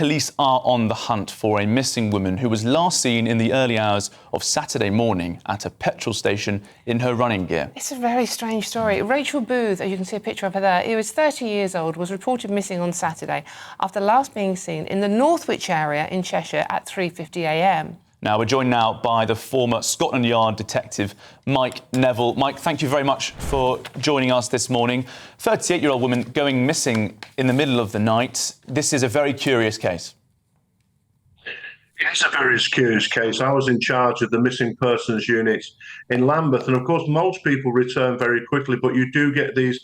police are on the hunt for a missing woman who was last seen in the early hours of Saturday morning at a petrol station in her running gear. It's a very strange story. Rachel Booth, as you can see a picture of her there, who was 30 years old, was reported missing on Saturday after last being seen in the Northwich area in Cheshire at 3:50 a.m. Now, we're joined now by the former Scotland Yard detective, Mike Neville. Mike, thank you very much for joining us this morning. 38-year-old woman going missing in the middle of the night. This is a very curious case. It's a very curious case. I was in charge of the missing persons unit in Lambeth, and of course most people return very quickly, but you do get these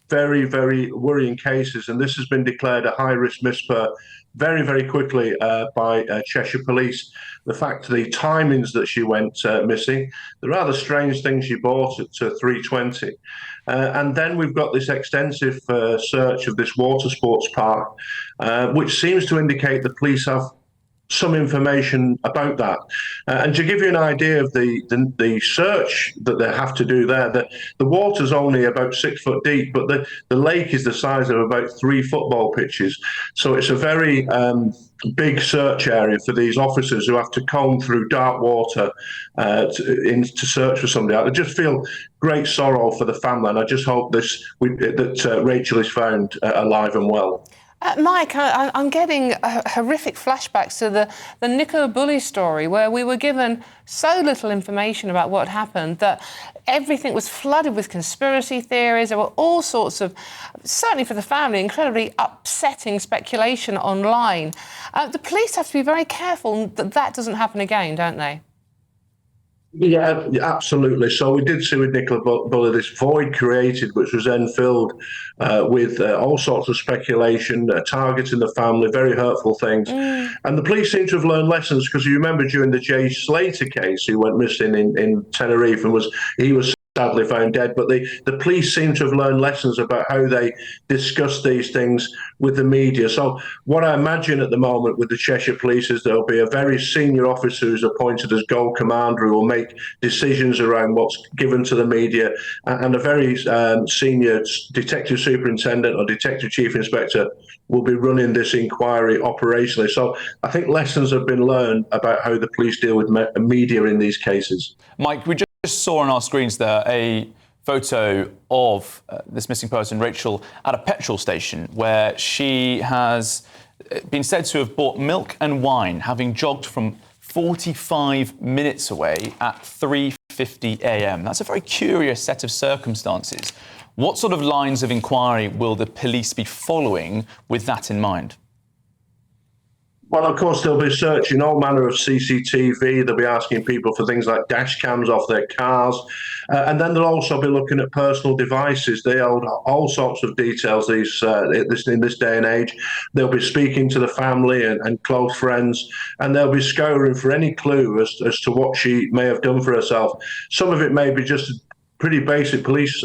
very, very worrying cases, and this has been declared a high-risk misper very, very quickly by Cheshire Police. The fact, the timings that she went missing, the rather strange thing she bought at 3:20. And then we've got this extensive search of this water sports park, which seems to indicate the police have some information about that. And to give you an idea of the search that they have to do there, the water's only about 6 foot deep, but the lake is the size of about 3 football pitches. So it's a very big search area for these officers who have to comb through dark water to search for somebody. I just feel great sorrow for the family, and I just hope that Rachel is found alive and well. Mike, I'm getting horrific flashbacks to the Nicola Bulley story, where we were given so little information about what happened that everything was flooded with conspiracy theories. There were all sorts of, certainly for the family, incredibly upsetting speculation online. The police have to be very careful that that doesn't happen again, don't they? Yeah, absolutely. So we did see with Nicola Bulley this void created, which was then filled with all sorts of speculation, targeting the family, very hurtful things. And the police seem to have learned lessons, because you remember during the Jay Slater case, who went missing in Tenerife, and he was sadly found dead, but the police seem to have learned lessons about how they discuss these things with the media. So what I imagine at the moment with the Cheshire Police is there'll be a very senior officer who's appointed as Gold Commander, who will make decisions around what's given to the media, and a very senior detective superintendent or detective chief inspector will be running this inquiry operationally. So I think lessons have been learned about how the police deal with media in these cases. Mike, we just saw on our screens there a photo of this missing person, Rachel, at a petrol station where she has been said to have bought milk and wine, having jogged from 45 minutes away at 3:50 a.m. That's a very curious set of circumstances. What sort of lines of inquiry will the police be following with that in mind? Well, of course, they'll be searching all manner of CCTV. They'll be asking people for things like dash cams off their cars. And then they'll also be looking at personal devices. They hold all sorts of details in this day and age. They'll be speaking to the family and close friends, and they'll be scouring for any clue as to what she may have done for herself. Some of it may be just pretty basic police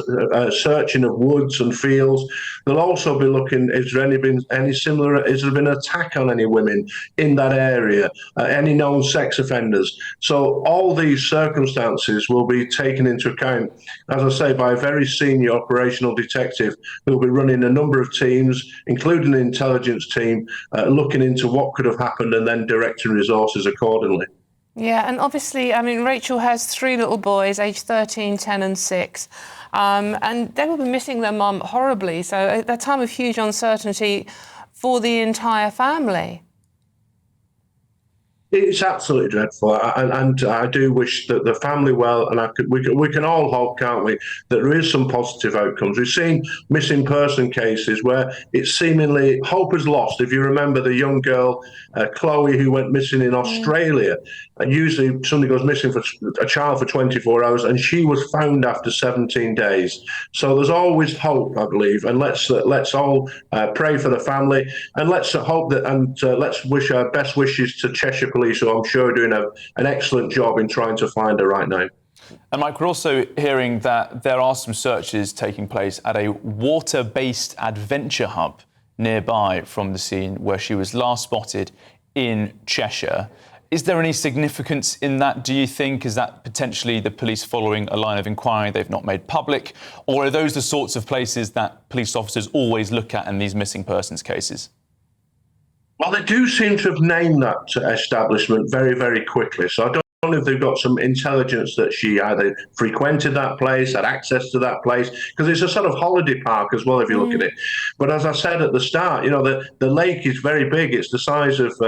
searching of woods and fields. They'll also be looking, has there been an attack on any women in that area, any known sex offenders? So all these circumstances will be taken into account, as I say, by a very senior operational detective who will be running a number of teams, including the intelligence team, looking into what could have happened and then directing resources accordingly. Yeah, and obviously, I mean, Rachel has 3 little boys, aged 13, 10 and 6, and they will be missing their mum horribly, so a time of huge uncertainty for the entire family. It's absolutely dreadful, and I do wish that the family well, and we can all hope, can't we, that there is some positive outcomes. We've seen missing person cases where it's seemingly hope is lost. If you remember the young girl, Chloe, who went missing in Australia, and usually somebody goes missing for a child for 24 hours, and she was found after 17 days. So there's always hope, I believe, and let's all pray for the family, and let's hope that, and let's wish our best wishes to Cheshire Police, who I'm sure are doing an excellent job in trying to find her right now. And Mike, we're also hearing that there are some searches taking place at a water-based adventure hub nearby from the scene where she was last spotted in Cheshire. Is there any significance in that, do you think? Is that potentially the police following a line of inquiry they've not made public? Or are those the sorts of places that police officers always look at in these missing persons cases? Well, they do seem to have named that establishment very, very quickly. So I don't know if they've got some intelligence that she either frequented that place, had access to that place, because it's a sort of holiday park as well, if you look at it. But as I said at the start, the lake is very big. It's the size of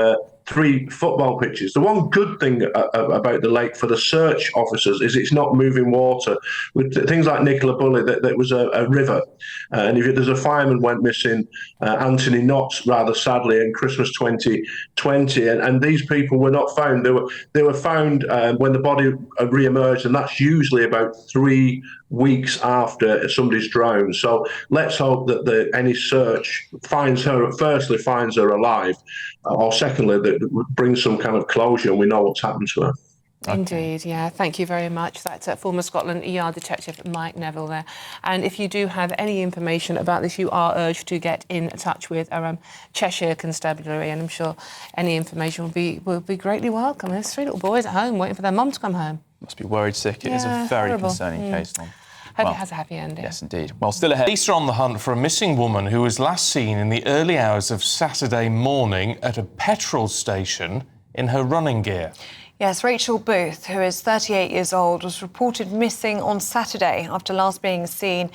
3 football pitches. The one good thing about the lake for the search officers is it's not moving water. With things like Nicola Bulley, that was a river. And if there's a fireman went missing, Anthony Knotts, rather sadly, in Christmas 2020, and these people were not found. They were found when the body re-emerged, and that's usually about 3 weeks after somebody's drowned. So let's hope that any search finds her alive, or secondly, that brings some kind of closure and we know what's happened to her. Indeed, yeah. Thank you very much. That's former Scotland ER Detective Mike Neville there. And if you do have any information about this, you are urged to get in touch with our Cheshire Constabulary, and I'm sure any information will be greatly welcome. There's 3 little boys at home waiting for their mum to come home. Must be worried sick. It is a very horrible. concerning case, Tom. Hope it has a happy ending. Yes, indeed. Well, still ahead. Police are on the hunt for a missing woman who was last seen in the early hours of Saturday morning at a petrol station in her running gear. Yes, Rachel Booth, who is 38 years old, was reported missing on Saturday after last being seen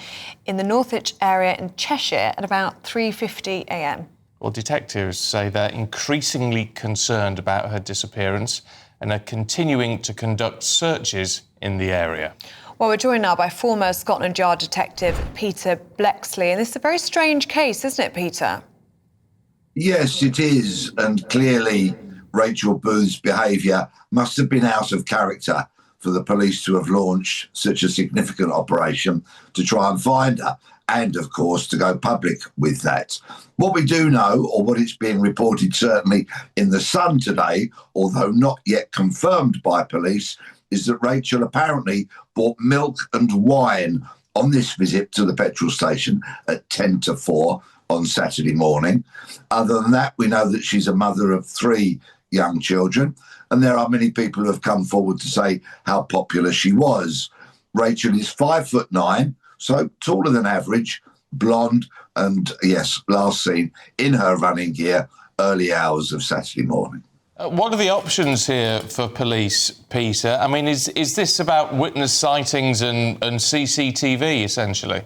in the Northwich area in Cheshire at about 3:50 a.m. Well, detectives say they're increasingly concerned about her disappearance and are continuing to conduct searches in the area. Well, we're joined now by former Scotland Yard detective Peter Blexley, and this is a very strange case, isn't it, Peter? Yes, it is, and clearly Rachel Booth's behaviour must have been out of character for the police to have launched such a significant operation to try and find her, and of course to go public with that. What we do know, or what it's being reported certainly in the Sun today, although not yet confirmed by police, is that Rachel apparently bought milk and wine on this visit to the petrol station at 10 to 4 on Saturday morning. Other than that, we know that she's a mother of 3 young children, and there are many people who have come forward to say how popular she was. Rachel is 5'9", so taller than average, blonde, and yes, last seen in her running gear early hours of Saturday morning. What are the options here for police, Peter? I mean, is this about witness sightings and CCTV, essentially?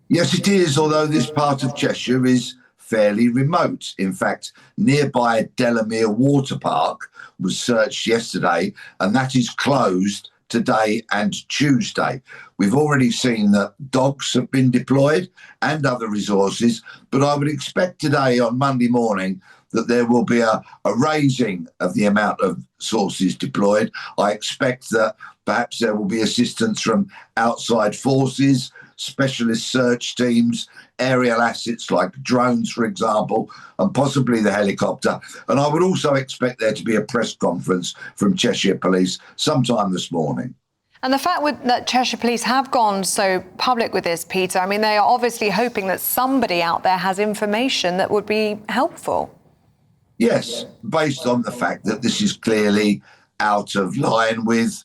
Yes, it is, although this part of Cheshire is fairly remote. In fact, nearby Delamere Water Park was searched yesterday, and that is closed today and Tuesday. We've already seen that dogs have been deployed and other resources, but I would expect today on Monday morning that there will be a raising of the amount of sources deployed. I expect that perhaps there will be assistance from outside forces, specialist search teams, aerial assets like drones, for example, and possibly the helicopter. And I would also expect there to be a press conference from Cheshire Police sometime this morning. And the fact that Cheshire Police have gone so public with this, Peter, I mean, they are obviously hoping that somebody out there has information that would be helpful. Yes, based on the fact that this is clearly out of line with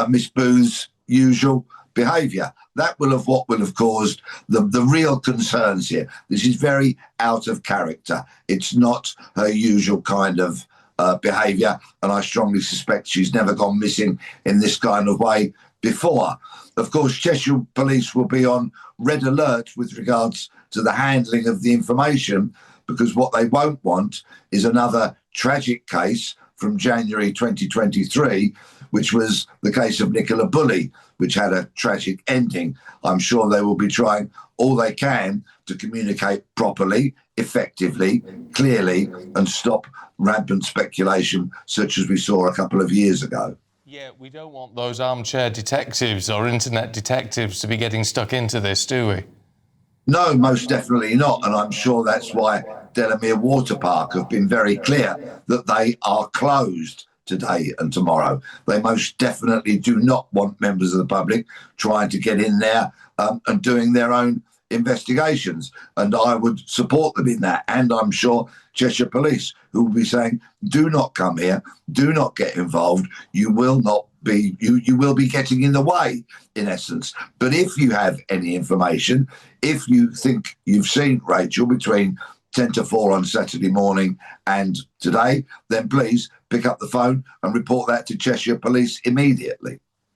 Miss Booth's usual behaviour. That will have caused the real concerns here. This is very out of character. It's not her usual kind of behaviour, and I strongly suspect she's never gone missing in this kind of way before. Of course, Cheshire Police will be on red alert with regards to the handling of the information, because what they won't want is another tragic case from January 2023, which was the case of Nicola Bulley, which had a tragic ending. I'm sure they will be trying all they can to communicate properly, effectively, clearly, and stop rampant speculation such as we saw a couple of years ago. Yeah, we don't want those armchair detectives or internet detectives to be getting stuck into this, do we? No, most definitely not. And I'm sure that's why Delamere Water Park have been very clear that they are closed today and tomorrow. They most definitely do not want members of the public trying to get in there and doing their own investigations. And I would support them in that. And I'm sure Cheshire Police, who will be saying, do not come here, do not get involved. You will not be, you will be getting in the way, in essence. But if you have any information, if you think you've seen Rachel between 10 to 4 on Saturday morning and today, then please pick up the phone and report that to Cheshire Police immediately.